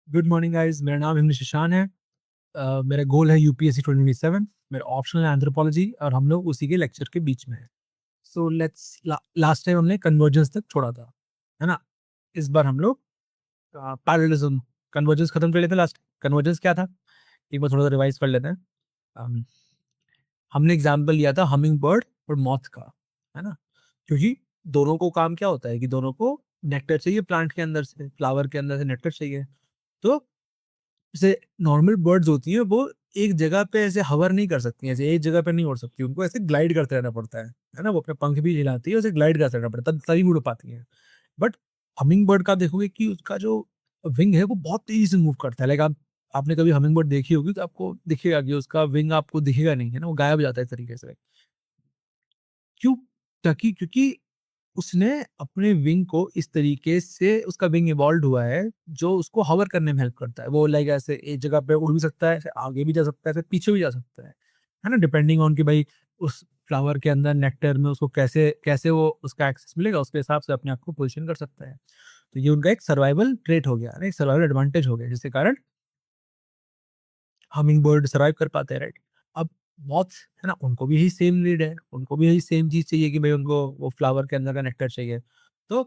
Good morning guys, मेरा नाम हिमेश ईशान है। मेरा गोल है यूपीएससी 2027। मेरा ऑप्शनल है एंथ्रोपोलॉजी और हम लोग उसी के लेक्चर के बीच में है। सो लेट्स लास्ट टाइम हमने कन्वर्जेंस तक छोड़ा था, है ना। इस बार हम लोग पैरेललिज्म, कन्वर्जेंस खत्म कर लेते हैं। लास्ट कन्वर्जेंस क्या था, एक बार थोड़ा सा रिवाइज कर लेते हैं। um, हमने एग्जाम्पल लिया था हमिंग बर्ड और मॉथ का, है ना। क्योंकि दोनों को काम क्या होता है कि दोनों को नेक्टर चाहिए, प्लांट के अंदर से, फ्लावर के अंदर से नेक्टर चाहिए। तो जैसे नॉर्मल बर्ड्स होती हैं वो एक जगह पे ऐसे हवर नहीं कर सकती, ऐसे एक जगह पे नहीं उड़ सकती, उनको ऐसे ग्लाइड करते रहना पड़ता है ना। वो अपने पंख भी हिलाती है, उसे ग्लाइड करते रहना पड़ता है, तभी उड़ पाती है। बट हमिंग बर्ड का देखोगे कि उसका जो विंग है वो बहुत तेजी से मूव करता है। लाइक आपने कभी हमिंग बर्ड देखी होगी तो आपको दिखेगा कि उसका विंग आपको दिखेगा नहीं, है ना, वो गायब हो जाता है इस तरीके से। क्यों? ताकि क्योंकि उसने अपने विंग को इस तरीके से, उसका विंग इवॉल्व हुआ है जो उसको हवर करने में हेल्प करता है। वो लाइक ऐसे एक जगह पे उड़ भी सकता है, ऐसे आगे भी जा सकता है, ऐसे पीछे भी जा सकता है ना, डिपेंडिंग ऑन कि भाई उस फ्लावर के अंदर नेक्टर में उसको कैसे कैसे वो उसका एक्सेस मिलेगा, उसके हिसाब से अपने आप को पोजिशन कर सकता है। तो ये उनका एक सर्वाइवल ट्रेट हो गया, एक सर्वाइवल एडवांटेज हो गया, जिसके कारण हमिंग बर्ड सर्वाइव कर पाते हैं, राइट। अब मॉथ्स, है ना, उनको भी यही सेम नीड है, उनको भी यही सेम चीज चाहिए कि भाई उनको वो फ्लावर के अंदर का नेक्टर चाहिए। तो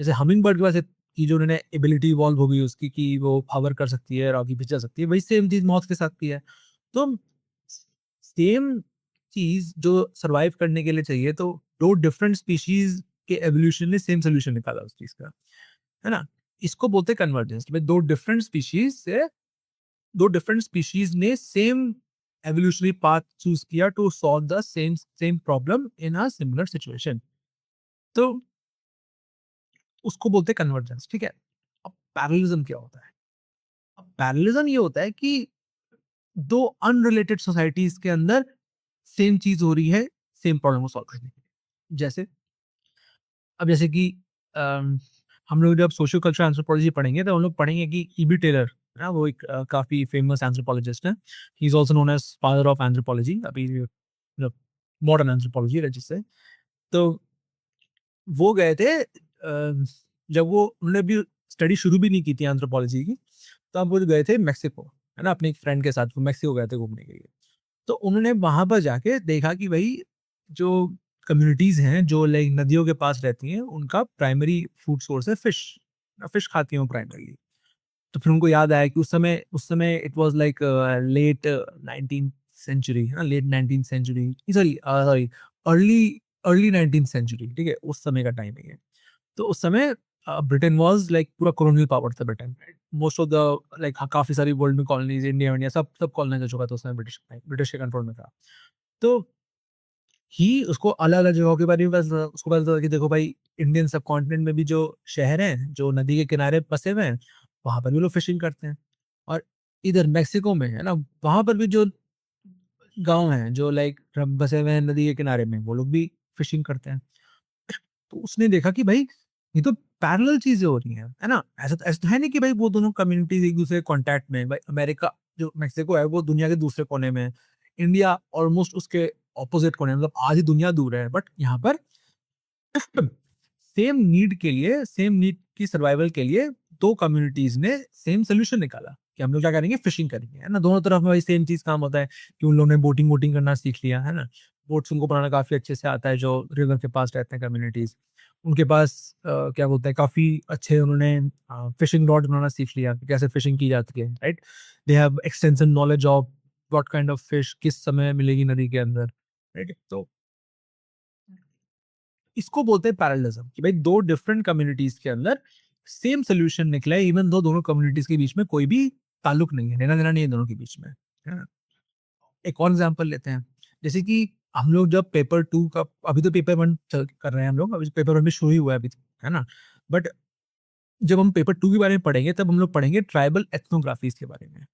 जैसे हमिंग बर्ड के पास की जो उन्होंने एबिलिटी इवॉल्व होगी उसकी कि वो हवर कर सकती है और आगे पीछे जा सकती है, वही सेम चीज मॉथ के साथ भी है। तो सेम चीज जो सर्वाइव करने के लिए चाहिए, तो दो डिफरेंट स्पीशीज के एवोल्यूशन ने सेम सोल्यूशन निकाला उस चीज का, है ना। इसको बोलते हैं कन्वर्जेंस। दो डिफरेंट स्पीशीज ने सेम एवोल्यूशनरी पाथ चूज किया to solve the same same problem in a similar situation. तो उसको बोलते हैं कन्वर्जेंस, ठीक है। अब पैरेललिज्म क्या होता है? अब पैरेललिज्म ये होता है कि दो अनरिलेटेड सोसाइटीज के अंदर सेम चीज हो रही है, सेम प्रॉब्लम को सॉल्व करने के लिए। जैसे अब जैसे कि अम, हम लोग जब सोशियो कल्चरल एंथ्रोपोलॉजी पढ़ेंगे तो हम लोग पढ़ेंगे कि ईबी टेलर, है ना, वो एक काफी फेमस एंथ्रोपोलॉजिस्ट है। He is also known as father of anthropology, अभी मतलब मॉडर्न एंथ्रोपोलॉजी है जिससे। तो वो गए थे, जब वो उन्होंने भी स्टडी शुरू भी नहीं की थी एंथ्रोपोलॉजी की, तो अब वो गए थे मेक्सिको, है ना, अपने एक फ्रेंड के साथ वो मेक्सिको गए थे घूमने के लिए। तो उन्होंने वहां पर जाके देखा कि भाई जो कम्युनिटीज हैं जो लाइक नदियों के पास रहती हैं, उनका प्राइमरी फूड सोर्स है फिश। फिश खाती हैं वो प्राइमरली। तो फिर उनको याद आया कि उस समय it was like late 19th century, है ना, late 19th century, sorry early early 19th century, ठीक है, उस समय का टाइम है ये। तो उस समय ब्रिटेन वाज लाइक पूरा कॉलोनियल पावर था Britain. Most of the like काफी सारी वर्ल्ड में कॉलोनीज, इंडिया इंडिया सब सब कॉलोनाइज हो चुका था उस समय, ब्रिटिश के कंट्रोल में था। तो ही उसको अलग-अलग जगहों के बारे में उसको पता था कि देखो भाई, इंडियन सबकॉन्टिनेंट में भी जो शहर हैं, जो नदी के किनारे बसे हुए हैं, वहाँ पर भी लोग फिशिंग करते हैं। और इधर मेक्सिको में, है ना, वहाँ पर भी जो गाँव हैं, जो लाइक बसे हुए हैं नदी के किनारे में, वो लोग भी फिशिंग करते हैं। तो उसने देखा कि भाई ये तो पैरेलल चीज़ें हो रही हैं, है ना? ऐसा तो है नहीं कि भाई वो दोनों कम्युनिटीज़ एक-दूसरे के कॉन्टैक्ट में हैं। भाई अमेरिका, जो मेक्सिको है, वो दुनिया के दूसरे कोने में है। इंडिया ऑलमोस्ट उसके ऑपोज़िट कोने में, मतलब आधी दुनिया दूर है, बट यहाँ पर सेम नीड के लिए, सेम नीड की सर्वाइवल के लिए 2 कम्युनिटीज़ ने सेम सॉल्यूशन निकाला कि हम लोग क्या करेंगे, फिशिंग करेंगे, है ना? दोनों तरफ में भाई सेम चीज़ काम होता है कि उन लोगों ने बोटिंग-वोटिंग करना सीख लिया, है ना? बोट्स उनको बनाना काफ़ी अच्छे से आता है, जो रिवर के पास रहते हैं कम्युनिटीज़। उनके पास क्या बोलते हैं, काफ़ी अच्छे उन्होंने फिशिंग रॉड बनाना सीख लिया कि कैसे फिशिंग की जाती है, right? They have extensive knowledge of what kind of fish किस समय मिलेगी नदी के अंदर, राइट? तो इसको बोलते हैं पैरेललिज्म कि भाई दो डिफरेंट कम्युनिटीज के अंदर सेम सोल्यूशन निकला है, इवन दो दोनों कम्युनिटीज के बीच में कोई भी ताल्लुक नहीं है, लेना देना नहीं है दोनों के बीच में, है ना। एक और एग्जांपल लेते हैं, जैसे कि हम लोग जब पेपर टू का, अभी तो पेपर वन कर रहे हैं हम लोग, अभी पेपर वन भी शुरू ही हुआ है अभी, है ना। बट जब हम पेपर टू के बारे में पढ़ेंगे तब हम लोग पढ़ेंगे ट्राइबल एथनोग्राफीज के बारे में।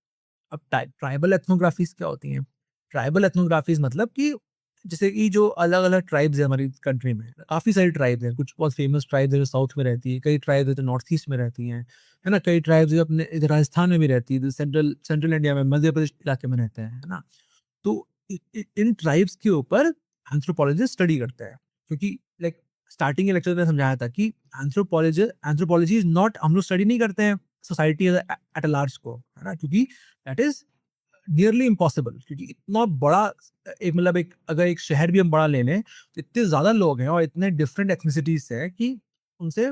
अब ट्राइबल एथनोग्राफीज क्या होती हैं? ट्राइबल एथनोग्राफीज मतलब कि जैसे कि जो अलग-अलग ट्राइब्स हैं हमारी कंट्री में, काफ़ी सारी ट्राइब्स हैं, कुछ बहुत फेमस ट्राइब्स हैं जो साउथ में रहती है, कई ट्राइब्स हैं जो नॉर्थ ईस्ट में रहती हैं, है ना? कई ट्राइब्स जो अपने इधर राजस्थान में भी रहती है, जो सेंट्रल सेंट्रल इंडिया में, मध्य प्रदेश इलाके में रहते हैं, है ना? तो इन ट्राइब्स के ऊपर एंथ्रोपोलॉजिस्ट स्टडी करते हैं, क्योंकि लाइक स्टार्टिंग के लेक्चर में समझाया था कि एंथ्रोपोलॉजी एंथ्रोपोलॉजी इज नॉट, हम लोग स्टडी नहीं करते हैं society at a large scope, है ना? क्योंकि दैट इज़ नियरली इम्पॉसिबल, क्योंकि इतना बड़ा एक मतलब एक अगर एक शहर भी हम बड़ा ले लें, तो इतने ज़्यादा लोग हैं और इतने डिफरेंट एथनिसिटीज़ से हैं कि उनसे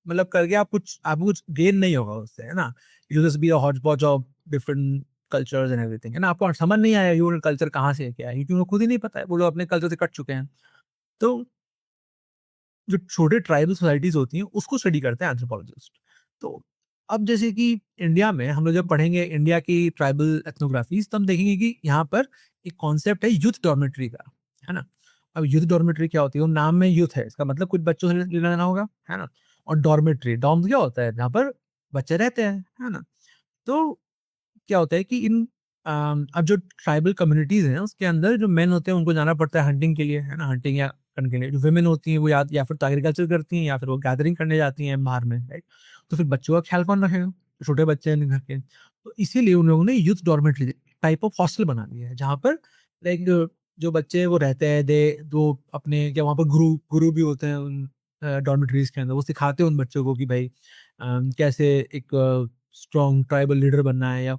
मतलब करके आपको कुछ गेन नहीं होगा उससे, है ना? You just be a hotch potch of different cultures and everything, है ना? आपको समझ नहीं आया ये कल्चर कहाँ से है, क्या है? क्योंकि उनको खुद ही नहीं पता है, वो लोग अपने कल्चर से कट चुके हैं। तो जो छोटे ट्राइबल सोसाइटीज़ होती हैं, उसको स्टडी करते हैं एंथ्रोपोलॉजिस्ट। तो अब जैसे कि इंडिया में हम लोग जब पढ़ेंगे इंडिया की ट्राइबल एथनोग्राफीज़, तो हम देखेंगे कि यहाँ पर एक कॉन्सेप्ट है यूथ डॉर्मेट्री का, है ना? अब यूथ डॉर्मेट्री क्या होती है? वो नाम में यूथ है, इसका मतलब कुछ बच्चों से लेना होगा, है ना? और डॉर्मेट्री, डॉर्म क्या होता है? जहाँ पर बच्चे रहते हैं, है ना? तो क्या होता है कि अब जो ट्राइबल कम्युनिटीज़ हैं, उसके अंदर जो मेन होते हैं, उनको जाना पड़ता है हंटिंग के लिए, है ना? हंटिंग या करने के लिए। जो वुमेन होती हैं, वो या फिर तो एग्रीकल्चर करती हैं या फिर वो गैदरिंग करने जाती हैं बाहर में, राइट? तो फिर बच्चों का ख़्याल कौन रखेगा? छोटे बच्चे हैं घर के। तो इसीलिए उन लोगों ने youth dormitory type of hostel बना दिया है, जहाँ पर लाइक जो बच्चे हैं, वो रहते हैं, वो अपने क्या वहाँ पर गुरु भी होते हैं उन डॉर्मेटरीज़ के अंदर। वो सिखाते हैं उन बच्चों को कि भाई कैसे एक स्ट्रॉन्ग ट्राइबल लीडर बनना है या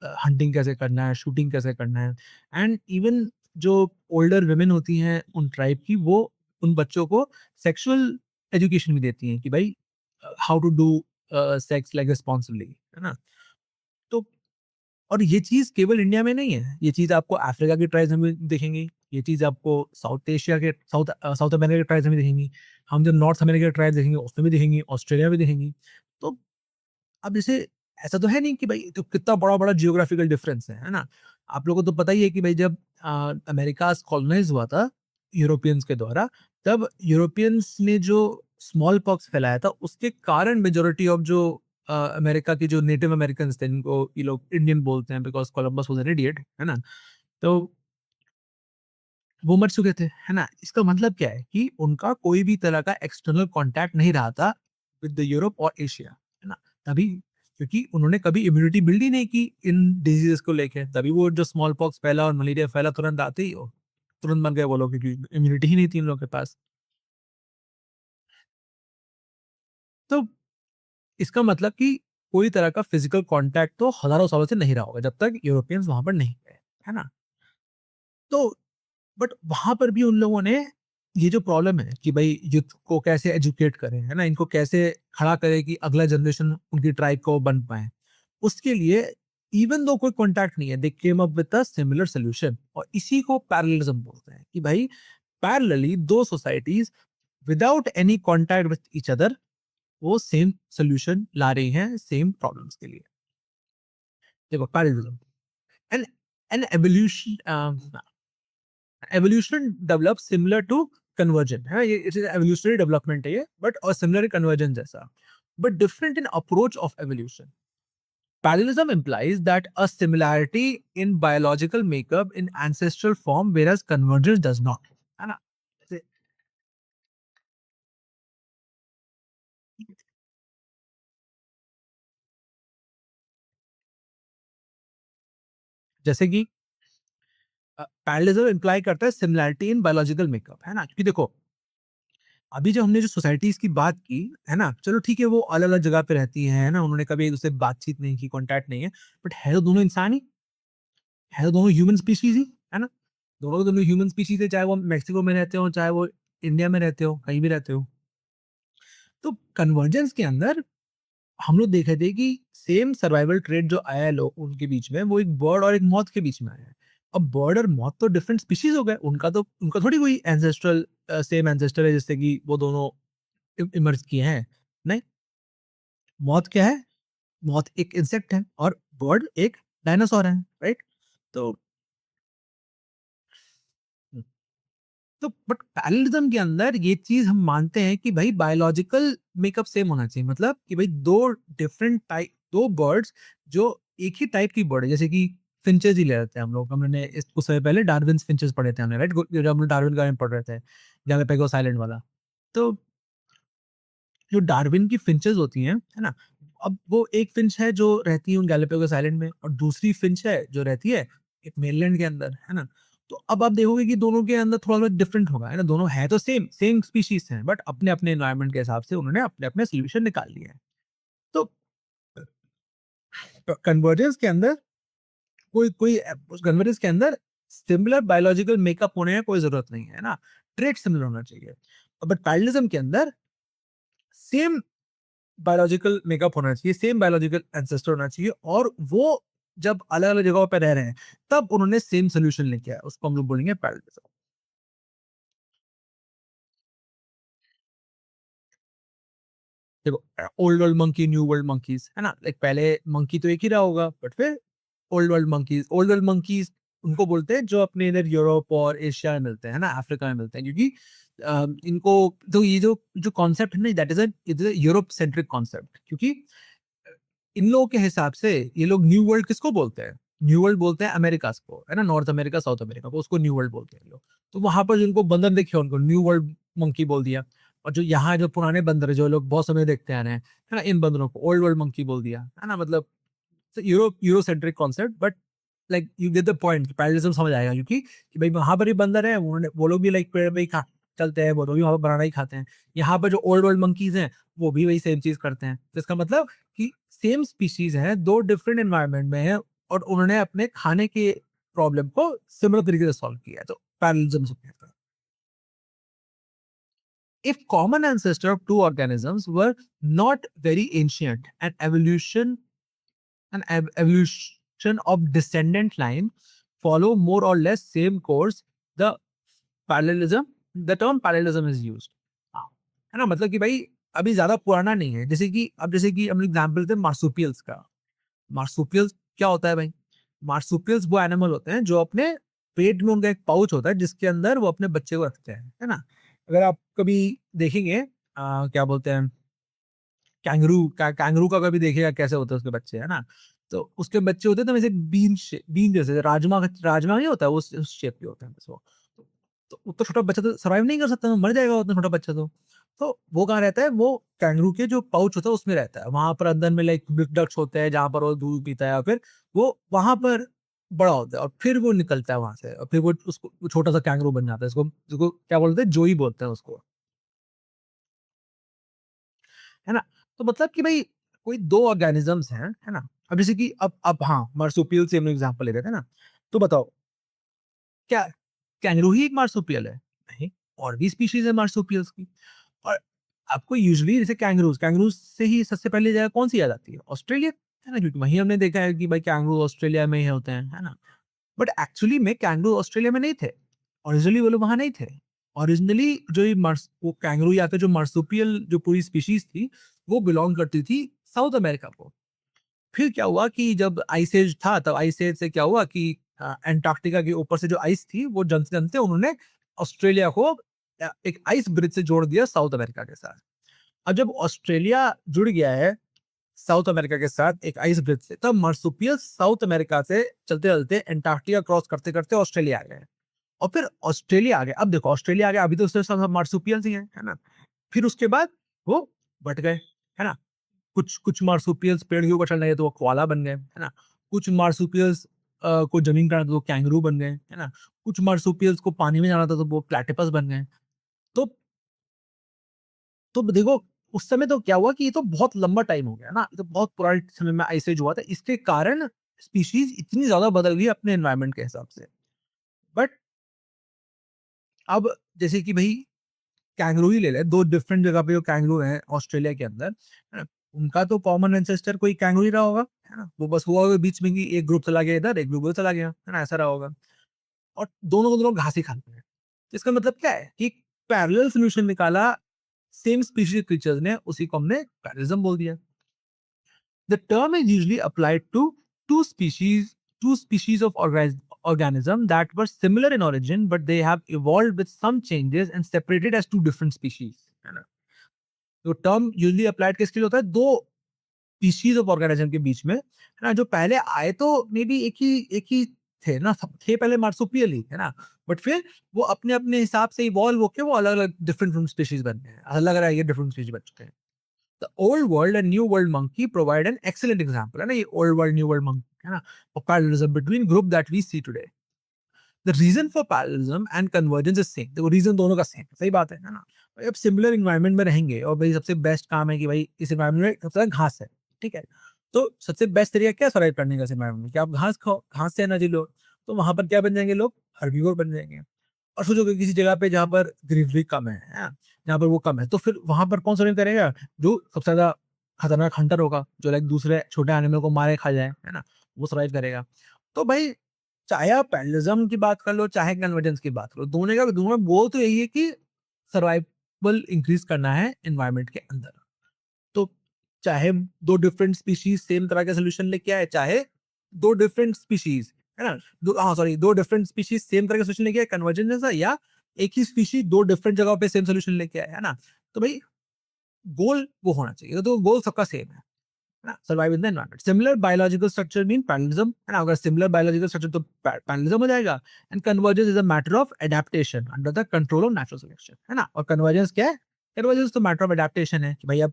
हंटिंग कैसे करना है, शूटिंग कैसे करना है। एंड इवन जो ओल्डर वुमेन होती हैं उन ट्राइब की, वो उन बच्चों को सेक्सुअल एजुकेशन भी देती हैं कि भाई how to do sex like responsibly, है ना? तो और ये चीज़ केवल इंडिया में नहीं है, ये चीज़ आपको अफ्रीका की ट्राइब्स में भी दिखेंगी, ये चीज़ आपको साउथ अमेरिका के ट्राइब्स में भी दिखेंगी। हम जब नॉर्थ अमेरिका के ट्राइब्स देखेंगे, उसमें भी दिखेंगी, ऑस्ट्रेलिया में दिखेंगी। तो अब जैसे ऐसा तो है नहीं कि भाई तो कितना बड़ा-बड़ा जियोग्राफिकल डिफरेंस है ना? आप लोगों को तो पता ही है कि भाई जब अमेरिकाज़ कॉलोनाइज़ हुआ था यूरोपियंस के द्वारा, तब यूरोपियंस ने जो स्मॉल पॉक्स फैलाया था, उसके कारण मेजॉरिटी ऑफ जो अमेरिका के जो नेटिव अमेरिकन्स थे, जिनको ये लोग इंडियन बोलते हैं because Columbus was an idiot, है ना? तो वो मर चुके थे, है ना? इसका मतलब क्या है कि उनका कोई भी तरह का एक्सटर्नल कॉन्टैक्ट नहीं रहा था विद द यूरोप और एशिया, है ना? तभी क्योंकि उन्होंने कभी इम्यूनिटी बिल्ड ही नहीं की इन डिजीज़ेज़ को लेके, तभी वो जो स्मॉल पॉक्स फैला और मलेरिया फैला तुरंत आते ही वो तुरंत मर गए वो लोग, क्योंकि इम्यूनिटी ही नहीं थी इन लोगों के पास। तो इसका मतलब कि कोई तरह का फिज़िकल कॉन्टैक्ट तो हज़ारों सालों से नहीं रहा होगा, जब तक यूरोपियंस वहाँ पर नहीं गए, है ना? तो बट वहाँ पर भी उन लोगों ने ये जो प्रॉब्लम है कि भाई यूथ को कैसे एजुकेट करें, है ना? इनको कैसे खड़ा करें कि अगला जनरेशन उनकी ट्राइब को बन पाए। उसके लिए इवन दो कोई कॉन्टैक्ट नहीं है, they came up with a similar solution, और इसी को पैरेललिज्म बोलते हैं कि भाई पैरेलली दो societies without any contact with each other, वो सेम सॉल्यूशन ला रही हैं सेम प्रॉब्लम्स के लिए। देखो parallelism and an evolution, evolution develop similar to conversion, है ये इट इज एवोल्यूशनरी डेवलपमेंट है ये, बट और सिमिलर कन्वर्जन जैसा, but different in approach of evolution. Parallelism implies that a similarity in biological makeup in ancestral form, whereas convergence does not, है ना? जैसे जैसे कि पैरेललिज्म इम्प्लाई करता है सिमिलैरिटी इन बायोलॉजिकल मेकअप, है ना? क्योंकि देखो अभी जो हमने जो सोसाइटीज की बात की, है ना? चलो ठीक है, वो अलग-अलग जगह पे रहती हैं, है ना? उन्होंने कभी एक-दूसरे से बातचीत नहीं की, कॉन्टैक्ट नहीं है, बट है तो दोनों इंसान ही, है तो दोनों ह्यूमन स्पीशीज़ ही, है ना? दोनों के दोनों ह्यूमन स्पीशीज़ है, चाहे वो मेक्सिको में रहते हो, चाहे वो इंडिया में रहते हो, कहीं भी रहते हो। तो कन्वर्जेंस के अंदर हम लोग देखे थे कि सेम सर्वाइवल ट्रेट जो आया है लोग उनके बीच में, वो एक बर्ड और एक मॉथ के बीच में आया है। अब बर्ड और मॉथ तो डिफरेंट स्पीशीज़ हो गए, उनका थोड़ी कोई सेम एंसेस्टर है जिससे कि वो दोनों इमर्ज किए हैं। नहीं, मॉथ क्या है? मॉथ एक इंसेक्ट है और बर्ड एक डायनासोर है, राइट? तो तो बट पैरेललिज्म के अंदर ये चीज़ हम मानते हैं कि भाई बायोलॉजिकल मेकअप सेम होना चाहिए। मतलब कि भाई 2 बर्ड्स जो एक ही टाइप की बर्ड है, जैसे कि फिंचेस ही ले लेते हैं हम लोग। हमने इस कुछ समय पहले डार्विन्स फिंचेस पढ़े थे हमने, राइट? जब हम लोग डार्विन के बारे में पढ़ रहे थे, गैलापागोस आइलैंड वाला। तो जो डार्विन की फिंचेस होती हैं, है ना? अब वो एक फिंच है जो रहती है उन गैलापागोस आइलैंड में, और दूसरी फिंच है जो रहती है एक मेनलैंड के अंदर, है ना? तो अब आप देखोगे कि दोनों के अंदर थोड़ा-बहुत डिफरेंट होगा, है ना? दोनों है तो सेम स्पीशीज़ हैं, बट अपने-अपने एनवायरनमेंट के हिसाब से उन्होंने अपने-अपने सॉल्यूशन निकाल लिए हैं। तो कन्वर्जेंस के अंदर कोई कोई कन्वर्जेंस के अंदर सिमिलर बायोलॉजिकल मेकअप होने की कोई जरूरत नहीं है ना, ट्रेट सिमिलर होना चाहिए। बट पैरेललिज्म के अंदर सेम बायोलॉजिकल मेकअप होना चाहिए, सेम बायोलॉजिकल एंसेस्टर होना चाहिए, और वो जब अलग अलग जगहों पर रह रहे हैं तब उन्होंने सेम सोल्यूशन लेके आया, उसको हम लोग बोलेंगे पैरेललिज्म। देखो, old world monkey, new world monkeys है ना, लाइक पहले मंकी तो एक ही रहा होगा, बट फिर ओल्ड वर्ल्ड मंकीज उनको बोलते हैं जो अपने इधर यूरोप और एशिया में मिलते हैं ना, अफ्रीका में मिलते हैं, क्योंकि इनको तो ये जो जो कॉन्सेप्ट है ना, that is a Europe centric concept, क्योंकि इन लोगों के हिसाब से ये लोग न्यू वर्ल्ड किसको बोलते हैं? न्यू वर्ल्ड बोलते हैं अमेरिकास को, है ना, नॉर्थ अमेरिका, साउथ अमेरिका को, उसको न्यू वर्ल्ड बोलते हैं लोग। तो वहां पर जिनको बंदर दिखे उनको न्यू वर्ल्ड मंकी बोल दिया, और जो यहाँ जो पुराने बंदर है जो लोग बहुत समय देखते आ रहे हैं, है ना, इन बंदरों को ओल्ड वर्ल्ड मंकी बोल दिया, है ना, मतलब Eurocentric concept, but like you get the point, parallelism समझ आएगा, क्योंकि कि भाई वहां पर ही बंदर है, उन्होंने वो लोग भी लाइक पेड़ पे ही खा चलते हैं, वो लोग भी वहां पर बनाना ही खाते हैं। यहाँ पर जो ओल्ड वर्ल्ड मंकीज हैं वो भी वही सेम चीज करते हैं, तो इसका मतलब कि सेम स्पीशीज है, दो डिफरेंट एनवायरनमेंट में है, और उन्होंने अपने खाने के प्रॉब्लम को सिमिलर तरीके से सॉल्व किया है, तो पैरेललिज्म से कहता है। If common ancestor of two organisms were not very ancient, evolution of descendant line follow more or less same course, the parallelism the term parallelism is used। हाँ, है ना, मतलब कि भाई अभी ज्यादा पुराना नहीं है, जैसे कि अब जैसे कि हम एग्जाम्पल थे मार्सुपियल्स का। मार्सुपियल्स क्या होता है भाई? मार्सुपियल्स वो एनिमल होते हैं जो अपने पेट में उनका एक पाउच होता है जिसके अंदर वो अपने बच्चे को रखते हैं, है ना। अगर आप कभी देखेंगे क्या बोलते हैं, कैंगरू का कभी देखिएगा कैसे होते हैं उसके बच्चे, है ना। तो उसके बच्चे होते हैं तो वैसे बीन जैसे राजमा नहीं होता है, उस शेप के होते हैं बस वो। तो उतना छोटा बच्चा तो सर्वाइव नहीं कर सकता, मर जाएगा उतना छोटा बच्चा तो वो कहाँ रहता है, वो कैंगरू के जो पाउच होता है उसमें रहता है, वहां पर अंदर में लाइक डक्ट्स होते हैं जहां पर वो दूध पीता है, और फिर वो वहां पर बड़ा होता है, और फिर वो निकलता है वहां से, और फिर वो उसको वो छोटा सा कैंगरू बन जाता है, इसको जिसको क्या बोलते हैं, जोई बोलते हैं उसको, है ना। तो मतलब कि भाई कोई दो ऑर्गेनिजम्स हैं, है ना। अब जैसे कि अब हाँ, मार्सुपियल से हम एग्जांपल ले रहे थे ना, तो बताओ क्या कैंगरू ही एक मार्सुपियल है? नहीं, और भी स्पीशीज है मार्सुपियल्स की। और आपको यूजुअली जैसे कैंगरूज कैंगरूज से ही सबसे पहले जगह कौन सी याद आती है? ऑस्ट्रेलिया, है ना, क्योंकि वहीं हमने देखा है कि भाई कैंगरू ऑस्ट्रेलिया में ही होते हैं, है ना। बट एक्चुअली में कैंगरू ऑस्ट्रेलिया में नहीं थे, ओरिजिनली वो लोग वहां नहीं थे। ओरिजिनली जो ये वो कैंगरू या फिर जो मार्सुपियल जो पूरी स्पीशीज थी वो बिलोंग करती थी साउथ अमेरिका को। फिर क्या हुआ कि जब आइस एज था, तब आइस एज से क्या हुआ कि अंटार्कटिका के ऊपर से जो आइस थी वो जमते जमते उन्होंने ऑस्ट्रेलिया को एक आइस ब्रिज से जोड़ दिया साउथ अमेरिका के साथ। अब जब ऑस्ट्रेलिया जुड़ गया है साउथ अमेरिका के साथ एक आइस ब्रिज से, तब मार्सुपियल साउथ अमेरिका से चलते चलते अंटार्कटिका क्रॉस करते करते ऑस्ट्रेलिया आ गए, और फिर ऑस्ट्रेलिया आ गए। अब देखो ऑस्ट्रेलिया आ गया, अभी तो उससे सब मार्सुपियल्स ही हैं, है ना। फिर उसके बाद वो बट गए, है ना। कुछ कुछ मार्सुपियल्स पेड़ के ऊपर चढ़ने लगे तो वो कोआला बन गए, है ना। कुछ मार्सुपियल्स को जमीन पर आना था तो वो कैंगरू बन गए, है ना। कुछ मार्सुपियल्स को पानी में जाना था तो वो प्लेटिपस बन गए। तो देखो उस समय तो क्या हुआ कि ये तो बहुत लंबा टाइम हो गया ना, ये तो बहुत पुराने समय में आइस एज हुआ था, इसके कारण स्पीशीज इतनी ज्यादा बदल गई अपने एनवायरनमेंट के हिसाब से। बट अब जैसे कि भाई कैंगरू ही ले ले, दो डिफरेंट जगह पे जो कैंगरू हैं ऑस्ट्रेलिया के अंदर, है ना, उनका तो कॉमन एंसेस्टर कोई कैंगरू ही रहा होगा, है ना। वो बस हुआ होगा बीच में कि एक ग्रुप चला गया इधर, एक ग्रुप उधर चला गया, है ना, ऐसा रहा होगा। और दोनों को दोनों घास ही खाते हैं। तो इसका मतलब क्या है कि पैरेलल सॉल्यूशन निकाला सेम स्पीशीज क्रीचर्स ने, उसी को हमने पैरेललिज्म बोल दिया। The term is usually applied to two species, two species of organism that were similar in origin, but they have evolved with some changes and separated as two different species, है ना। तो term usually applied किसके लिए होता है? दो species of organism के बीच में, है ना, जो पहले आए तो मे बी एक ही थे ना, सब थे पहले मार्सुपियल ही, है ना। बट फिर वो अपने अपने हिसाब से इवॉल्व होके वो अलग अलग डिफरेंट स्पीशीज बन गए हैं, अलग अलग डिफरेंट स्पीशीज बन चुके हैं। The old world and new world monkey provide an excellent example, है ना, ये old world new world monkey, है ना, of parallelism between group that we see today। The reason for parallelism and convergence is same, देखो reason दोनों का same, सही बात है ना। भाई अब सिमिलर इन्वायरमेंट में रहेंगे और भाई सबसे बेस्ट काम है कि भाई इस इन्वायरमेंट में सबसे ज्यादा घास है, ठीक है। तो सबसे बेस्ट तरीका क्या सर्वाइव करने का इस एनवायरनमेंट में कि आप घास खाओ, घास से एनर्जी लो। तो वहाँ पर क्या बन जाएँगे लोग? हर्बीवोर बन जाएँगे। और सोचो कि किसी जगह पे जहाँ पर ग्रीनरी कम है? जहाँ पर वो कम है, तो फिर वहाँ पर कौन सर्वाइव करेगा? जो सबसे ज़्यादा खतरनाक हंटर होगा, जो लाइक दूसरे छोटे एनिमल को मारे खा जाए, है ना? वो सर्वाइव करेगा। तो भाई चाहे आप पैरेललिज़्म की बात कर लो, चाहे कन्वर्जेंस की बात करो, दोनों में गोल तो यही है कि सर्वाइवल इंक्रीज़ करना है एनवायरनमेंट के अंदर। तो चाहे 2 डिफरेंट स्पीशीज़ सेम तरह का सॉल्यूशन लेके आए, चाहे 2 डिफरेंट स्पीशीज़, है ना? 2 डिफरेंट स्पीशीज़ सेम तरह का सॉल्यूशन लेके आए कन्वर्जेंस जैसा, या एक ही स्पीशीज़ 2 डिफरेंट जगहों पे सेम सॉल्यूशन लेके आए, है ना? तो भई गोल वो होना चाहिए, तो गोल सबका सेम है ना? Survive in the environment. Similar biological structure mean parallelism, है ना? अगर सिमिलर बायोलॉजिकल स्ट्रक्चर तो पैरेललिज्म हो जाएगा। And convergence is a matter of adaptation under the control of natural selection, है ना? और कन्वर्जेंस क्या है? कन्वर्जेंस तो मैटर ऑफ एडेप्टेशन है कि भाई अब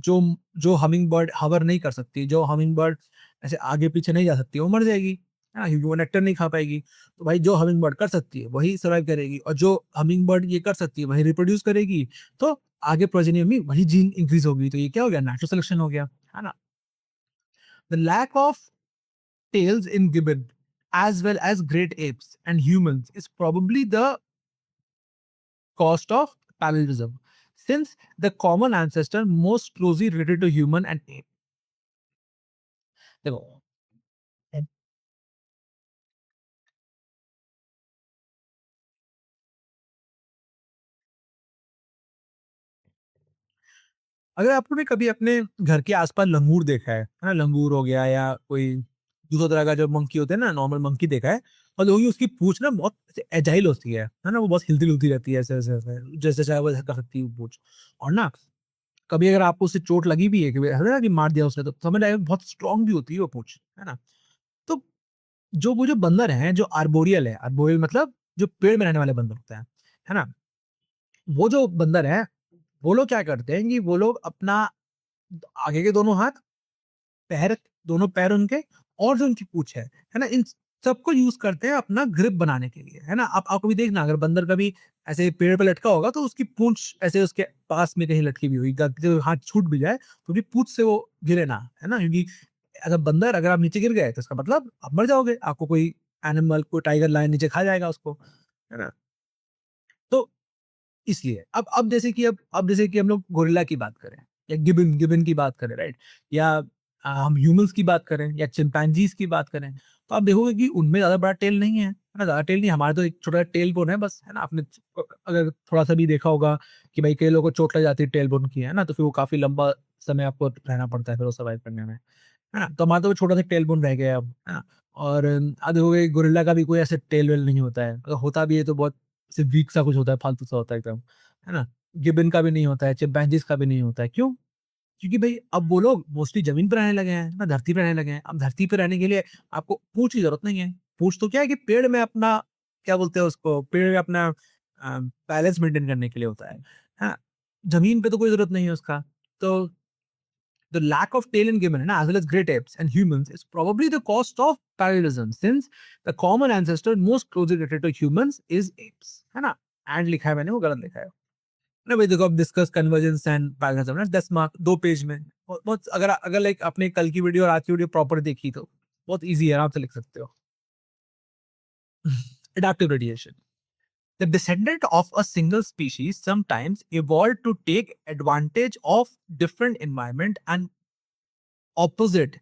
जो जो हमिंग बर्ड हवर नहीं कर सकती, जो हमिंग बर्ड ऐसे आगे पीछे नहीं जा सकती, वो मर जाएगी, है ना? क्योंकि वो नेक्टर नहीं खा पाएगी। तो भाई जो हमिंग बर्ड कर सकती है वही सर्वाइव करेगी, और जो हमिंग बर्ड ये कर सकती है वही रिप्रोड्यूस करेगी। तो आगे प्रोजेनी में वही जीन इंक्रीज होगी, तो ये क्या हो गया? नेचुरल सिलेक्शन हो गया, है ना? The lack of tails in gibbon, as well as great apes and humans, is probably the cost of parallelism, since the common ancestor most closely related to human and ape. देखो, अगर आपने कभी अपने घर के आसपास लंगूर देखा है ना? लंगूर हो गया या कोई दूसरा तरह का जो मंकी होते हैं ना, नॉर्मल मंकी देखा है, और लोगों की उसकी पूंछ ना बहुत एजाइल होती है ना? वो बहुत हिलती-डुलती रहती है, ऐसे-ऐसे, जैसे चाहे वैसे कर सकती है वो पूंछ। और ना कभी अगर आपको उससे चोट लगी भी है कि है ना कि मार दिया उसने, तो समझ आएगा बहुत स्ट्रॉन्ग भी होती है वो पूंछ, है ना? तो वो जो बंदर हैं, जो आर्बोरियल है, आर्बोरियल मतलब जो पेड़ में रहने वाले बंदर होते हैं, है ना? वो जो बंदर हैं, वो लोग क्या करते हैं कि वो लोग अपना आगे के दोनों हाथ, पैर, दोनों पैर उनके, और जो उनकी पूँछ है ना? इन सबको यूज़ करते हैं अपना ग्रिप बनाने के लिए, है ना? आप कभी देखना, अगर बंदर कभी ऐसे पेड़ पे लटका होगा, तो उसकी पूँछ ऐसे उसके पास में कहीं लटकी हुई होगी, जो हाथ छूट भी जाए, तो भी पूँछ से वो गिरे ना, है ना? क्योंकि अगर आप नीचे गिर गए, तो इसका मतलब आप मर जाओगे, आपको कोई एनिमल, कोई टाइगर, लायन नीचे खा जाएगा उसको, है ना? तो इसलिए अब जैसे कि हम लोग गोरिल्ला की बात करें, या गिबन गिबन की बात करें, राइट? या हम ह्यूमन्स की बात करें, या चिंपैंजीज़ की बात करें, तो आप देखोगे कि उनमें ज़्यादा बड़ा टेल नहीं है ना? ज़्यादा टेल नहीं, हमारा तो एक छोटा टेल बोन है बस, है ना? आपने अगर थोड़ा-सा भी देखा होगा कि भाई कई लोगों को चोट लग जाती है टेल बोन की, है ना? तो फिर वो काफ़ी लंबा समय आपको रहना पड़ता है फिर वो सर्वाइव करने में, है ना? तो हमारा तो छोटा-सा टेल बोन रह गया है अब, है ना? और आप देखोगे गोरिल्ला का भी कोई ऐसे टेल-वेल नहीं होता है, अगर होता भी है तो बहुत सिर्फ़ वीक सा कुछ होता है, फालतू सा होता है एकदम, है ना? गिबन का भी नहीं होता है, चिंपैंजीज़ का भी नहीं होता है, क्यों? क्योंकि भई अब वो लोग मोस्टली ज़मीन पे रहने लगे हैं, ना धरती पे रहने लगे हैं। अब धरती पे रहने के लिए आपको पूँछ की ज़रूरत नहीं है। पूँछ तो क्या है कि पेड़ में अपना क्या बोलते हैं उसको, पेड़ में अपना बैलेंस मेंटेन करने के लिए होता है। हाँ, ज़मीन पे तो कोई ज़रूरत नहीं है उसका। तो the lack of tail in gibbon, as well as great apes and humans, is probably the cost of parallelism, since the common ancestor most closely related to humans is apes, है ना? एंड लिखा है मैंने, वो गलत लिखा है। ना भाई देखो, अब डिस्कस कन्वर्जेंस एंड पैरेललिज्म ना 10 मार्क 2 पेज में। बहुत बहुत अगर अगर लाइक आपने कल की वीडियो और आज की वीडियो प्रॉपर देखी, तो बहुत ईज़ी है, आराम से लिख सकते हो। Adaptive radiation, the descendant of a single species sometimes evolved to take advantage of different environment and opposite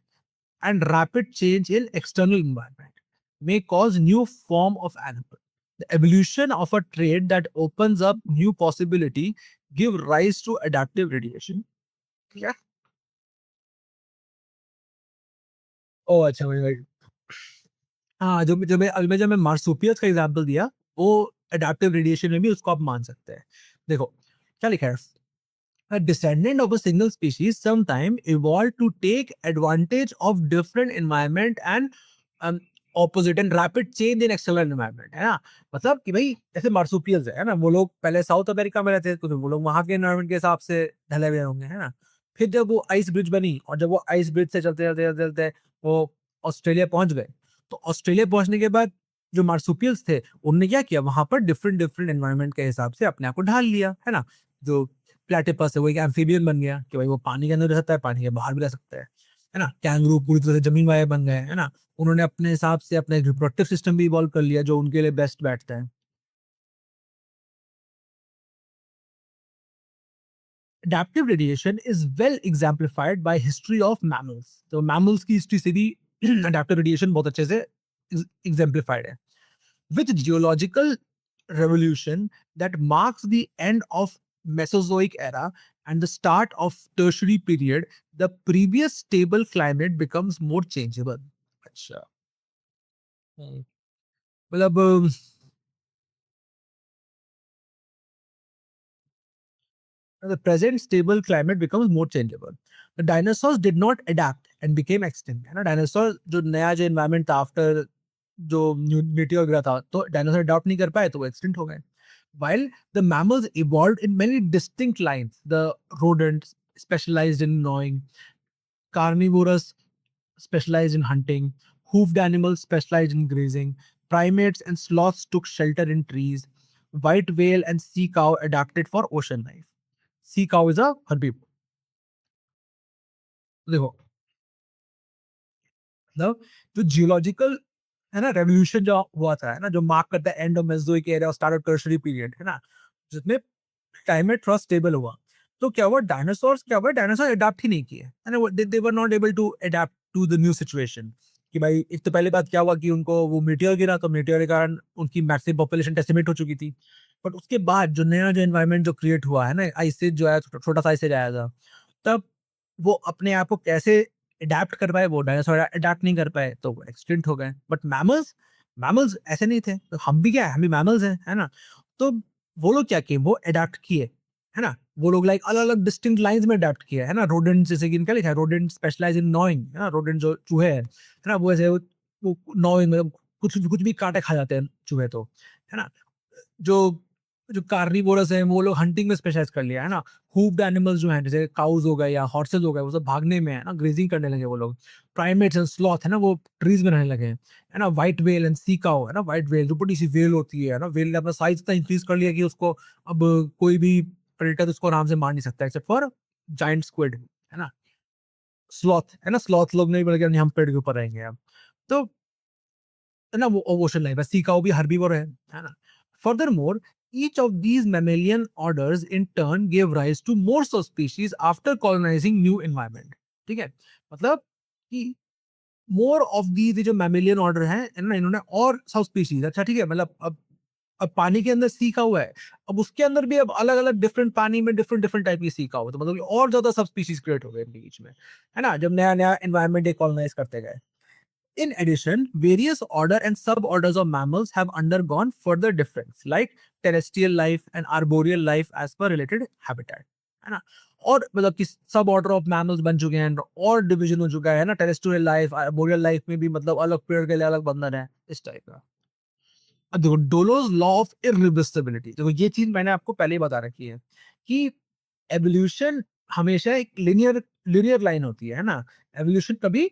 and rapid change in external environment may cause new form of animal. The evolution of a trait that opens up new possibility give rise to adaptive radiation. Yeah. ओह अच्छा, वही वही। हाँ, जो मैं मार्सुपियस का example दिया, वो adaptive radiation में भी उसको आप मान सकते हैं। देखो, क्या लिखा है? A descendant of a single species sometime evolved to take advantage of different environment and um, opposite and rapid change in external environment, है ना? मतलब कि भाई जैसे मार्सुपियल्स है ना? वो लोग पहले साउथ अमेरिका में रहते थे, तो वो लोग वहाँ के एनवायरनमेंट के हिसाब से ढले हुए होंगे, है ना? फिर जब वो आइस ब्रिज बनी, और जब वो आइस ब्रिज से चलते वो ऑस्ट्रेलिया पहुंच गए, तो ऑस्ट्रेलिया पहुंचने के बाद जो मार्सुपियल्स थे, उन्होंने क्या किया, वहां पर डिफरेंट डिफरेंट एनवायरनमेंट के हिसाब से अपने आप को ढाल लिया, है ना? जो प्लेटिपस है वो एक एम्फिबियन बन गया कि भाई वो पानी के अंदर रह सकता है, पानी के बाहर भी रह सकता है। है ना? कैंगरू पूरी तरह से जमीन वाले बन गए, है ना? उन्होंने अपने हिसाब से अपना एक रिप्रोडक्टिव सिस्टम भी इवॉल्व कर लिया जो उनके लिए बेस्ट बैठता है। Adaptive radiation is well exemplified by history of mammals. तो mammals की हिस्ट्री से भी adaptive radiation बहुत अच्छे से exemplified है. With geological revolution that marks the end of Mesozoic era and the start of Tertiary period, the previous stable climate becomes more changeable. अच्छा. हम्म. मतलब the present stable climate becomes more changeable. The dinosaurs did not adapt and became extinct. है ना? Dinosaur जो नया जो environment था after जो meteor गिरा था, तो डायनासोर अडॉप्ट नहीं कर पाए तो वो एक्सटिंक्ट हो गए. While the mammals evolved in many distinct lines, the rodents specialized in gnawing, carnivorous specialized in hunting, hoofed animals specialized in grazing, primates and sloths took shelter in trees, white whale and sea cow adapted for ocean life. Sea cow is a herbivore. देखो, मतलब जो geological है ना revolution जो हुआ था, है ना, जो मार्क करता है एंड ऑफ मेसोजोइक एरा और स्टार्ट ऑफ टर्शियरी पीरियड, है ना, जिसमें क्लाइमेट थोड़ा स्टेबल हुआ, तो क्या हुआ, डायनासोर्स क्या हुआ, डायनासोर अडाप्ट ही नहीं किए, है ना, they were not able to adapt to the new situation. कि भाई एक तो पहले बात क्या हुआ कि उनको वो मीटियोर गिरा, तो मीटियोर के कारण उनकी मैक्सिमम पॉपुलेशन डेसिमेट हो चुकी थी. बट उसके बाद जो नया जो एनवायरनमेंट जो क्रिएट हुआ है ना, आइसेज जो है, छोटा सा आइसेज आया था, तब वो अपने आप को कैसे अडैप्ट कर पाए, वो डायनासोर अडैप्ट नहीं कर पाए, तो वो एक्सटिंक्ट हो गए. बट मैमल्स मैमल्स ऐसे नहीं थे, तो हम भी क्या है, हम भी मैमल्स हैं, है ना? तो वो लोग क्या किए, वो अडैप्ट किए, है ना? वो लोग लाइक अलग-अलग डिस्टिंक्ट लाइन्स में अडैप्ट किया, है ना? रोडेंट जैसे कि इनका लिखा है, रोडेंट स्पेशलाइज़ इन नॉइंग, है ना? रोडेंट जो चूहे हैं, है ना? वो ऐसे वो नॉइंग मतलब कुछ भी काटे खा जाते हैं चूहे तो, है ना? जो जो कार्निवोरस हैं, वो लोग हंटिंग में स्पेशलाइज़ कर लिया, है ना? हूफ्ड एनिमल्स जो हैं, जैसे काउज़ हो गए या हॉर्सेस हो गए, वो सब भागने में, है ना? ग्रेज़िंग करने लगे वो लोग. प्राइमेट्स एंड स्लॉथ, है ना? वो ट्रीज़ में रहने लगे हैं, है ना? व्हाइट व्हेल एंड सी काऊ, है ना? व्हाइट व्हेल जो बड़ी-सी व्हेल होती है ना? व्हेल ने अपना साइज़ इतना इंक्रीज़ कर लिया कि उसको अब कोई भी प्रेडेटर उसको आराम से मार नहीं सकता एक्सेप्ट फॉर जायंट स्क्विड, है ना? स्लॉथ, है ना? स्लॉथ लोग नहीं बोले कि नहीं हम पेड़ के ऊपर रहेंगे अब. तो है ना, वो ओशन लाइफ है, सी काऊ भी हर्बीवोर है ना? Furthermore, each of these mammalian orders in turn gave rise to more subspecies after colonizing new environment. ठीक है? मतलब कि मोर ऑफ दीज जो मैमेलियन ऑर्डर है ना, इन्होंने और सब स्पीशीज, अच्छा ठीक है, मतलब अब पानी के अंदर सीखा हुआ है, अब उसके अंदर भी अब अलग अलग डिफरेंट पानी में डिफरेंट डिफरेंट टाइप की सीखा हुआ, तो मतलब कि और ज्यादा सब स्पीशीज क्रिएट हो गए इनके बीच में, है ना, जब नया नया एनवायरमेंट कॉलोनाइज करते गए. In addition, various order and suborders of mammals have undergone further difference, like terrestrial life and arboreal life as per related habitat. है ना? और मतलब कि सब ऑर्डर ऑफ मैमल्स बन चुके हैं और डिवीजन हो चुका है ना, टेरेस्ट्रियल लाइफ, आर्बोरियल लाइफ में भी मतलब अलग पेड़ के लिए अलग बंधन है, इस टाइप का. अब देखो, डोलोज लॉ ऑफ इरिवर्सिबिलिटी, देखो ये चीज मैंने आपको पहले ही बता रखी है कि एवोल्यूशन हमेशा एक लिनियर लिनियर लाइन होती है ना. एवोल्यूशन कभी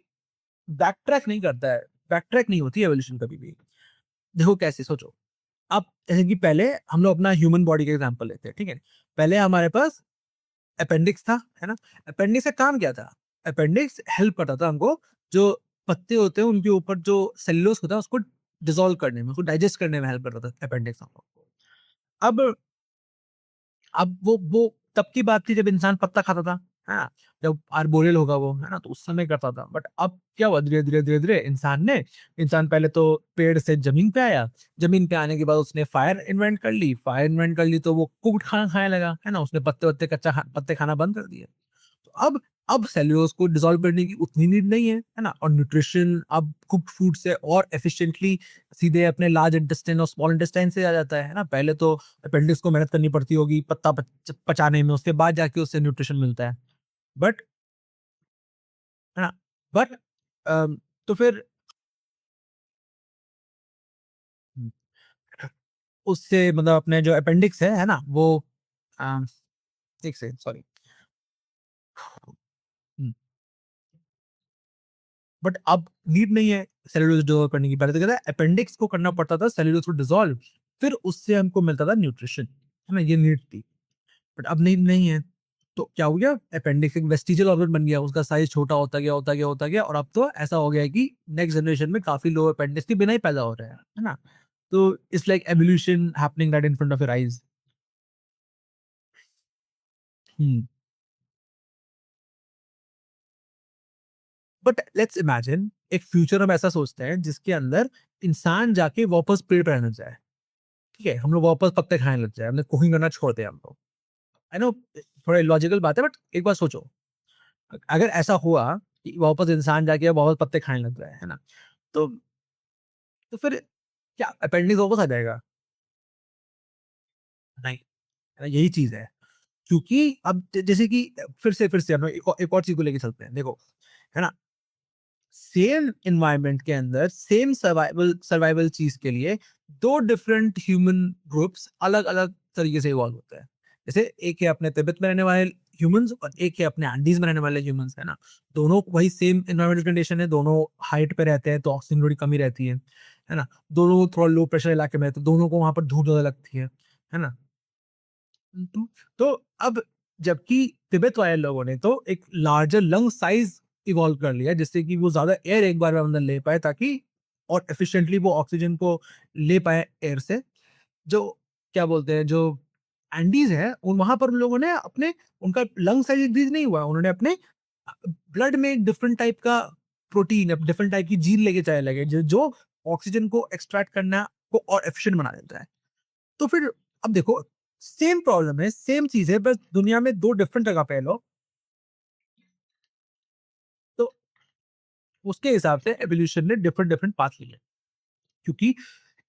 बैक ट्रैक नहीं करता है, बैक ट्रैक नहीं होती है एवोल्यूशन कभी भी. देखो कैसे, सोचो. अब जैसे कि पहले हम लोग अपना ह्यूमन बॉडी का एग्जांपल लेते हैं, ठीक है? पहले हमारे पास अपेंडिक्स था, है ना? अपेंडिक्स का काम क्या था? अपेंडिक्स हेल्प करता था हमको, जो पत्ते होते हैं उनके ऊपर जो सेल्यूलोज होता है उसको डिसॉल्व करने में, उसको डाइजेस्ट करने में हेल्प करता था अपेंडिक्स हमको. अब वो तब की बात थी जब इंसान पत्ता खाता था, हाँ, जब आर्बोरियल होगा वो, है ना? तो उस समय करता था. बट अब क्या हुआ, धीरे-धीरे इंसान पहले तो पेड़ से ज़मीन पे आया, ज़मीन पे आने के बाद उसने फायर इन्वेंट कर ली तो वो कुक्ड खाना खाने लगा, है ना? उसने पत्ते-वत्ते पत्ते खाना बंद कर दिए. तो अब सेल्यूलोज को डिसॉल्व करने की उतनी नीड नहीं है ना? और न्यूट्रिशन अब कुक्ड फूड से और एफिशिएंटली सीधे अपने लार्ज इंटेस्टाइन और स्मॉल इंटेस्टाइन से आ जाता है ना? पहले तो अपेंडिक्स को मेहनत करनी पड़ती होगी पत्ता पचाने में, उसके बाद जाके उससे न्यूट्रिशन मिलता है. बट है ना? बट तो फिर हम्म, उससे मतलब अपने जो अपेंडिक्स है ना? वो अ, एक सेकंड सॉरी. हुँ, बट अब नीड नहीं है सेल्यूलोज डिसॉल्व करने की. पहले तो क्या था, अपेंडिक्स को करना पड़ता था सेल्यूलोज को डिसॉल्व, फिर उससे हमको मिलता था न्यूट्रिशन, है ना? ये नीड थी. बट अब नीड नहीं है. तो क्या हो गया, अपेंडिक्स एक वेस्टिजियल ऑर्गन बन गया, उसका साइज छोटा होता गया, होता गया, होता गया, और अब तो ऐसा हो गया है कि नेक्स्ट जनरेशन में काफ़ी लोग अपेंडिक्स के बिना ही पैदा हो रहे हैं, है ना? तो it's like evolution happening right in front of your eyes. Hmm. But let's imagine एक फ्यूचर हम ऐसा सोचते हैं जिसके अंदर इंसान जाके वापस पेड़ पे रहना चाहे, ठीक है? हम लोग वापस पत्ते खाने लग जाए, हमने कुकिंग करना छोड़ दिया हम लोग। आई नो थोड़ा इलॉजिकल बात है, बट एक बार सोचो, अगर ऐसा हुआ कि वापस इंसान जाके वापस पत्ते खाने लग जाए, है ना? तो फिर क्या अपेंडिक्स वापस आ जाएगा? नहीं, है ना? यही चीज़ है। क्योंकि अब जैसे कि फिर से हम लोग एक और चीज़ को लेके चलते हैं। देखो, है ना? सेम एनवायरनमेंट के अंदर सेम सर्वाइवल सर्वाइवल चीज़ के लिए 2 डिफरेंट ह्यूमन ग्रुप्स अलग-अलग तरीके से इवॉल्व होते हैं। जैसे एक है अपने तिब्बत में रहने वाले ह्यूमन्स और एक है अपने एंडीज़ में रहने वाले ह्यूमन्स, है ना? दोनों वही सेम एनवायरमेंटल कंडीशन है, दोनों हाइट पे रहते हैं तो ऑक्सीजन की थोड़ी कमी रहती है ना? दोनों थोड़ा लो प्रेशर इलाके में रहते हैं, दोनों को वहाँ पर धूप ज़्यादा लगती है ना? तो अब जबकि तिब्बत वाले लोगों ने तो एक लार्जर लंग साइज इवॉल्व कर लिया जिससे कि वो ज़्यादा एयर एक बार में अंदर ले पाए ताकि और एफिशिएंटली वो ऑक्सीजन को ले पाए एयर से। जो क्या बोलते हैं जो एंडीज़ है उन वहाँ पर उन लोगों ने अपने उनका लंग साइज इंक्रीज़ नहीं हुआ। उन्होंने अपने ब्लड में एक डिफरेंट टाइप का प्रोटीन, डिफरेंट टाइप की जीन लेके चलने लगे जो ऑक्सीजन को एक्सट्रैक्ट करना को और एफिशिएंट बना देता है। तो फिर अब देखो सेम प्रॉब्लम है, सेम चीज़ है बस दुनिया में 2 डिफरेंट जगह पे है लोग, तो उसके हिसाब से एवोल्यूशन ने डिफरेंट डिफरेंट पाथ लिए। क्योंकि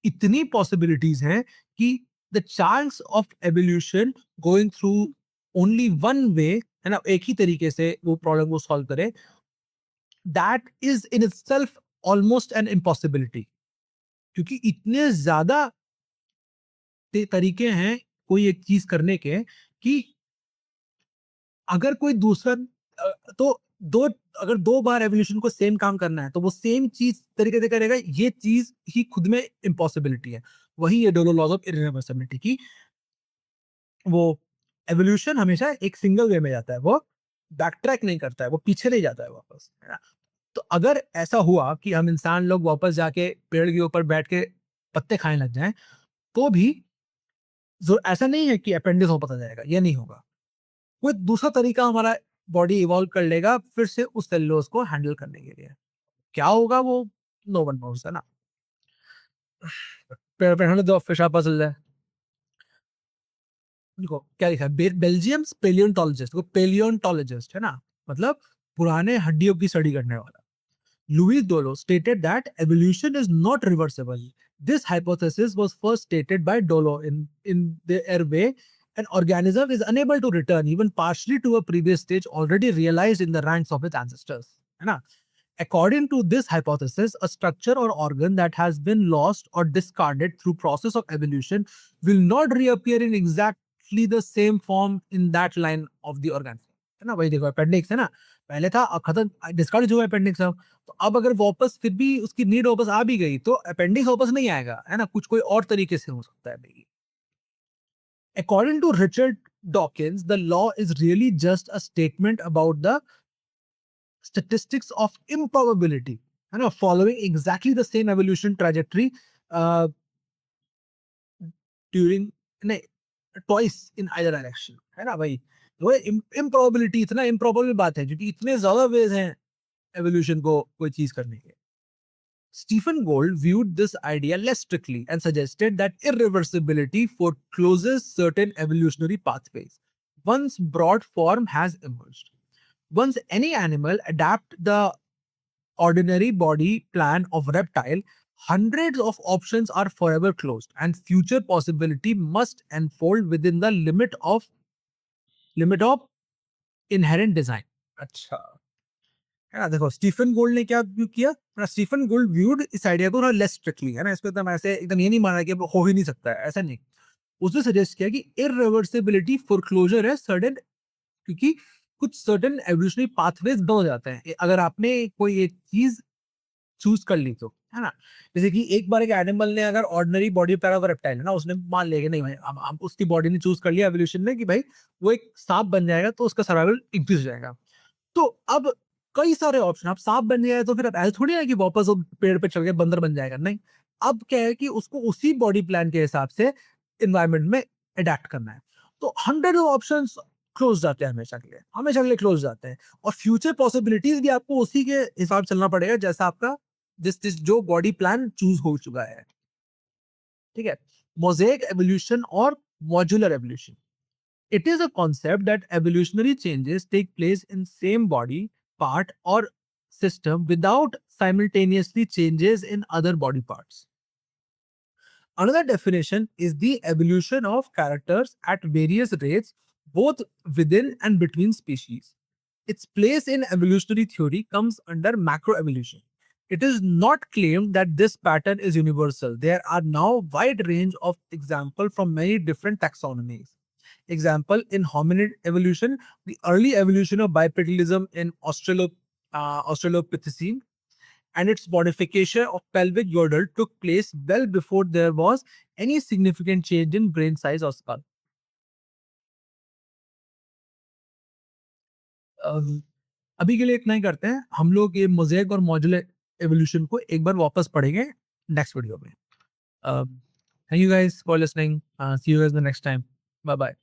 इतनी पॉसिबिलिटीज़ हैं कि the chance of evolution going through only one way, है ना? एक ही तरीके से वो प्रॉब्लम को सॉल्व करे, that is in itself almost an impossibility. क्योंकि इतने ज़्यादा तरीके हैं कोई एक चीज़ करने के कि अगर कोई दूसरा तो 2 अगर 2 बार एवोल्यूशन को सेम काम करना है, तो वो सेम चीज़ तरीके से करेगा, ये चीज़ ही खुद में इम्पॉसिबिलिटी है। वही है दोनों लॉज़ ऑफ इररिवर्सिबिलिटी की वो एवोल्यूशन हमेशा एक सिंगल वे में जाता है, वो बैक ट्रैक नहीं करता है, वो पीछे नहीं जाता है वापस, है ना? तो अगर ऐसा हुआ कि हम इंसान लोग वापस जाके पेड़ के ऊपर बैठ के पत्ते खाने लग जाएँ, तो भी जो ऐसा नहीं है कि अपेंडिक्स वापस आ जाएगा, ये नहीं होगा। कोई दूसरा तरीका हमारा बॉडी इवॉल्व कर लेगा फिर से उस सेल्यूलोज़ को हैंडल करने के लिए। क्या होगा वो नो वन नोज़, है ना? पेड़ पे रहने दो फिर शायद पता चल जाए। देखो क्या लिखा है बेल्जियम्स पेलियोंटोलॉजिस्ट, वो पेलियोंटोलॉजिस्ट है ना? मतलब पुराने हड्डियों की स्टडी करने वाला। Louis Dolo stated that evolution is not reversible. This hypothesis was first stated by Dolo in the airway. An organism is unable to return even partially to a previous stage already realized in the ranks of its ancestors. है ना? According to this hypothesis, a structure or organ that has been lost or discarded through process of evolution will not reappear in exactly the same form in that line of the organism. है ना? वही देखो appendix है ना? पहले था खत्म discard हुआ अपेंडिक्स अब। तो अब अगर वापस फिर भी उसकी नीड वापस आ भी गई तो अपेंडिक्स वापस नहीं आएगा, है ना? कुछ कोई और तरीके से हो सकता है भाई। According to Richard Dawkins, the law is really just a statement about the statistics of improbability, है ना? Following exactly the same evolution trajectory uh, during नहीं twice in either direction, है ना भाई? वो improbability इतना improbable बात है क्योंकि इतने ज़्यादा ways हैं evolution को कोई चीज़ करने के। Stephen Gould viewed this idea less strictly and suggested that irreversibility forecloses certain evolutionary pathways once broad form has emerged. Once any animal adapt the ordinary body plan of reptile, hundreds of options are forever closed, and future possibility must unfold within the limit of inherent design. अच्छा, है ना? देखो Stephen gold ने क्या view किया ना, Stephen gold viewed इस idea को थोड़ा लेस स्ट्रिक्टली, है ना? इसको एकदम ऐसे एकदम ये नहीं माना कि अब हो ही नहीं सकता है, ऐसा नहीं। उसने सजेस्ट किया कि इरिवर्सिबिलिटी फोरक्लोजर है सर्टेन, क्योंकि कुछ सर्टेन एवोल्यूशनरी पाथवेज बंद हो जाते हैं अगर आपने कोई एक चीज चूज कर ली तो। है ना? जैसे कि एक बार एक एनिमल ने अगर ऑर्डिनरी बॉडी पे अगर रेप्टाइल है ना, उसने मान लिया कि नहीं भाई अब हम उसकी बॉडी ने चूज़ कर लिया एवोल्यूशन ने कि भाई वो एक साँप बन जाएगा तो उसका सर्वाइवल इंक्रीज़ हो जाएगा। तो अब कई सारे ऑप्शन, अब साँप बन गया है तो फिर अब ऐसा थोड़ी है कि वापस वो पेड़ पे चढ़ के बंदर बन जाएगा, नहीं। अब क्या है कि उसको उसी बॉडी प्लान के हिसाब से एनवायरनमेंट में अडैप्ट करना है। तो हंड्रेड ऑफ ऑप्शंस क्लोज़ जाते हैं हमेशा के लिए क्लोज़ जाते हैं और फ्यूचर पॉसिबिलिटीज़ भी आपको उसी के हिसाब से चलना पड़ेगा जैसा आपका जिस जिस जो बॉडी प्लान चूज़ हो चुका है, ठीक है? मोज़ेक एवोल्यूशन और modular evolution. It is a concept that evolutionary changes take place in same body part or system without simultaneously changes in other body parts. Another definition is the evolution of characters at various rates both within and between species. Its place in evolutionary theory comes under macroevolution. It is not claimed that this pattern is universal. There are now wide range of examples from many different taxonomies. Example in hominid evolution, the early evolution of bipedalism in Australopithecine and its modification of pelvic girdle took place well before there was any significant change in brain size or skull. अम, अभी के लिए इतना ही करते हैं। हम लोग ये mosaic और मॉड्यूलर एवोल्यूशन को एक बार वापस पढ़ेंगे नेक्स्ट वीडियो में। Thank you guys for listening. See you guys the next time. Bye bye.